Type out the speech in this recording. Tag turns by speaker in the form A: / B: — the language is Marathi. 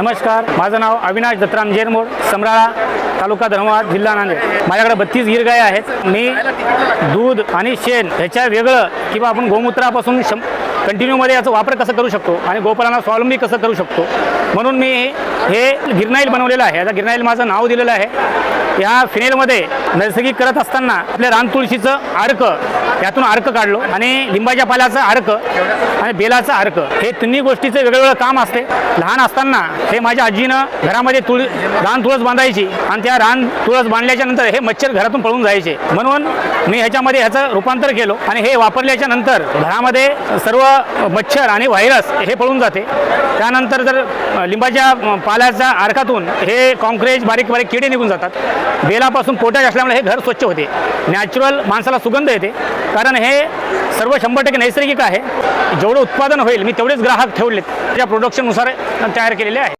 A: नमस्कार, माझं नाव अविनाश दत्तराम जेरमोड, समराळा, तालुका धर्माबाद, जिल्हा नांदेड. माझ्याकडे 32 गिर गाय आहेत. मी दूध आणि शेण ह्याच्या वेगळं किंवा आपण गोमूत्रापासून कंटिन्यूमध्ये याचा वापर कसा करू शकतो आणि गोपालांना स्वावलंबी कसं करू शकतो म्हणून मी हे गिरनाईल बनवलेलं आहे. याचा गिरनाईल माझं नाव दिलेलं आहे. या फिनेलमध्ये नैसर्गिक करत असताना आपल्या रान तुळशीचं अर्क, यातून अर्क काढलो आणि लिंबाच्या पाल्याचं अर्क आणि बेलाचं अर्क, हे तिन्ही गोष्टीचं वेगवेगळं काम असते. लहान असताना हे माझ्या आजीनं घरामध्ये रान तुळस बांधायची आणि त्या रान तुळस बांधल्याच्या नंतर हे मच्छर घरातून पळून जायचे, म्हणून मी ह्याच्यामध्ये ह्याचं रूपांतर केलं आणि हे वापरल्याच्या नंतर घरामध्ये सर्व मच्छर आणि व्हायरस हे पळून जाते. त्यानंतर जर लिंबाच्या पाल्याच्या अर्कातून हे कॉन्क्रेज बारीक बारीक किडे निघून जातात. बेलापासून पोटॅश असल्यामुळे हे घर स्वच्छ होते. नॅचरल माणसाला सुगंध येते, कारण हे सर्व 100% नैसर्गिक आहे. जेवढं उत्पादन होईल मी तेवढेच ग्राहक ठेवलेत, त्या प्रोडक्शननुसार तयार केलेले आहे.